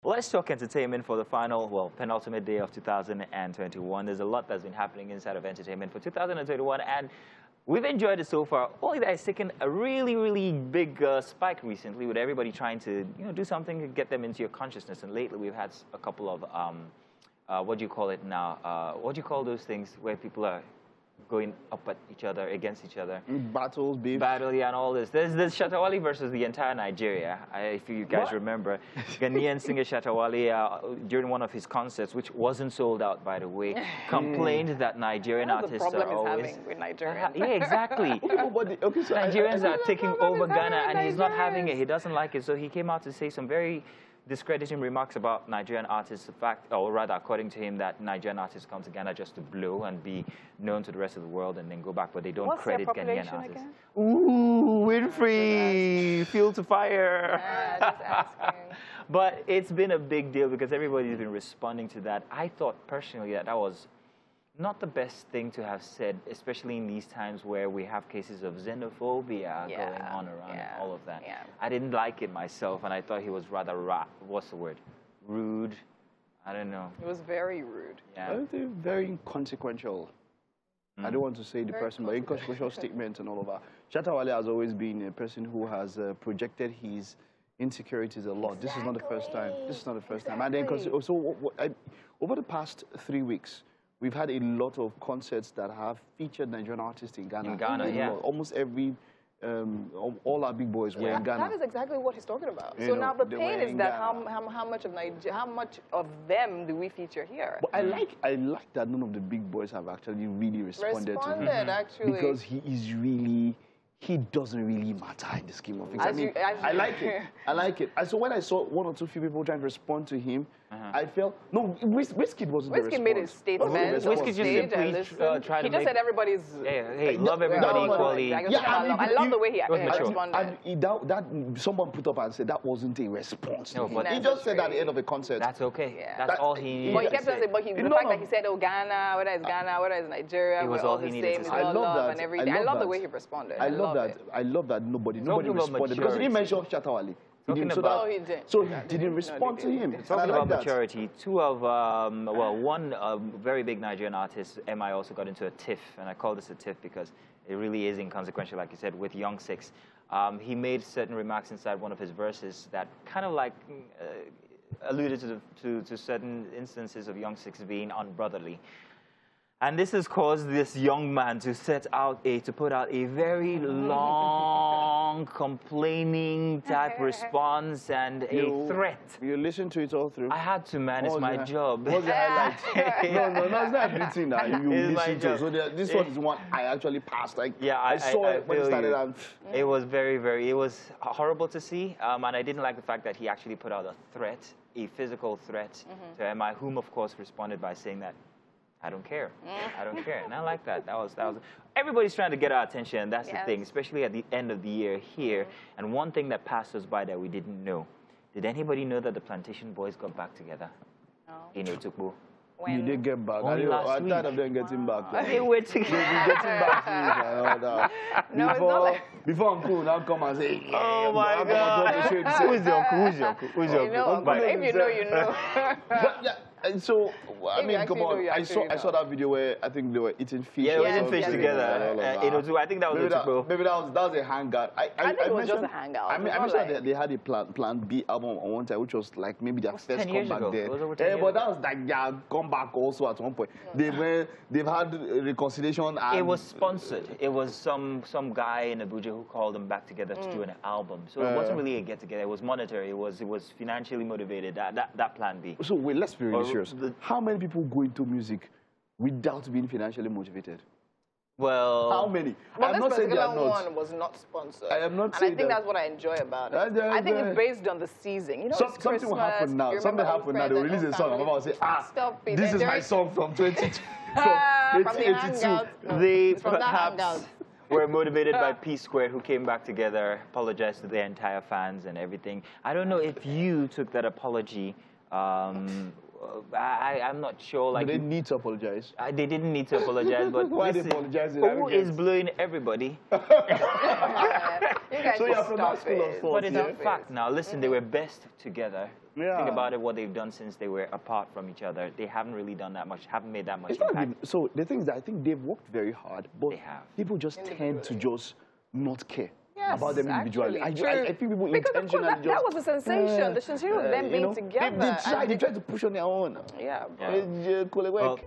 Let's talk entertainment for the final, well, penultimate day of 2021. There's a lot that's been happening inside of entertainment for 2021, and we've enjoyed it so far. Only that it's taken a really big spike recently with everybody trying to, do something to get them into your consciousness. And lately we've had a couple of, what do you call it now? What do you call those things where people are going up at each other, against each other? Battles, beef. Battle, yeah, and all this. There's Shatta Wale versus the entire Nigeria. If you guys remember, Ghanaian singer Shatta Wale, during one of his concerts, which wasn't sold out, by the way, complained that Nigerian artists are always... having with Nigerians. Yeah, exactly. Nigerians are taking over Ghana, and he's not having it. He doesn't like it, so he came out to say some very discrediting remarks about Nigerian artists. The fact, or rather, according to him, that Nigerian artists come to Ghana just to blow and be known to the rest of the world and then go back, but they don't credit Ghanaian artists. Again? Ooh, Winfrey, fuel to fire. Just asking. But it's been a big deal because everybody's been responding to that. I thought personally that that was not the best thing to have said, especially in these times where we have cases of xenophobia going on around and all of that. Yeah. I didn't like it myself, and I thought he was rather, what's the word? Rude. I don't know. It was very rude. Yeah. I think very inconsequential. I don't want to say the person, but inconsequential statements and all of that. Shatta Wale has always been a person who has projected his insecurities a lot. This is not the first time. This is not the first time. And then, over the past 3 weeks, we've had a lot of concerts that have featured Nigerian artists in Ghana. In Ghana, yeah. Almost every, all our big boys were in Ghana. That is exactly what he's talking about. So now the pain is that how much of them do we feature here? But I like that none of the big boys have actually really responded to him. Actually. Because he doesn't really matter in the scheme of things. I like it. I like it. And so when I saw one or two few people trying to respond to him, I felt, no, Wizkid wasn't the response. Wizkid made his statement. Wizkid just simply tried to He just said everybody's... Hey, love everybody equally. I love the way he responded. And someone put up and said that wasn't a response. No, but he just said at the end of the concert. That's okay. Yeah. That's all he needed. But he kept saying, the fact that he said, oh, Ghana, whether it's Ghana, whether it's Nigeria, we're all the same, it's all love and everything. I love the way he responded. I love that nobody responded. Because he didn't mention Shatta Wale. So he didn't respond to him. Talking about maturity, one very big Nigerian artist, MI, also got into a tiff, and I call this a tiff because it really is inconsequential, like you said, with Young Six. He made certain remarks inside one of his verses that kind of like alluded to certain instances of Young Six being unbrotherly. And this has caused this young man to put out a very long, complaining type response and a threat. You listened to it all through? I had to, man. It's my job. What's the highlight? No, it's not everything that you listen to. So this one is one I actually passed. Like, yeah, I saw it when it started. It was it was horrible to see. And I didn't like the fact that he actually put out a threat, a physical threat to MI, whom, of course, responded by saying that, I don't care. I don't care. And I like that. That was. Everybody's trying to get our attention, and that's the thing, especially at the end of the year here. And one thing that passed us by that we didn't know. Did anybody know that the Plantation Boys got back together? No. In Otukbo? You did get back. Only last week. I'm tired of them getting back. They were together. Getting back to me. No, it's not like... Before Uncle now come and say, yeah, oh my God. Who's your uncle? Who's your uncle? If you know, you know. And so, I mean, come on. I saw that video where I think they were eating fish. Yeah, they were eating fish together. I think that was maybe that was a hangout. I think it was just a hangout. I mentioned that they had a Plan B album on one time, which was like maybe their first comeback there. But that was like their comeback also at one point. They've had reconciliation. It was sponsored. It was some guy in Abuja who called them back together to do an album. So it wasn't really a get together. It was monetary. It was financially motivated. That Plan B. So wait, let's be really serious. How many people go into music without being financially motivated? Well, how many? Well, I'm not saying that one was not sponsored. I am not saying and I think that's what I enjoy about it. I think it's based on the season. You know, something will happen now. Something happened now. They'll release a song. I'm about to say, this is my song from 1882. They perhaps were motivated by P Squared, who came back together, apologized to their entire fans and everything. I don't know if you took that apology I'm not sure. Like, but they need to apologize. They didn't need to apologize, but why listen, they apologizing? Who is blowing everybody? You guys so you're from that school of thought. But it's a fact now. Listen, they were best together. Yeah. Think about it, what they've done since they were apart from each other. They haven't really done that much, haven't made that much impact. So the thing is that I think they've worked very hard, but people just tend to just not care. About them individually. I think people intentionally just... That was a sensation. The sensation of them being together. They tried to push on their own. Yeah. Well,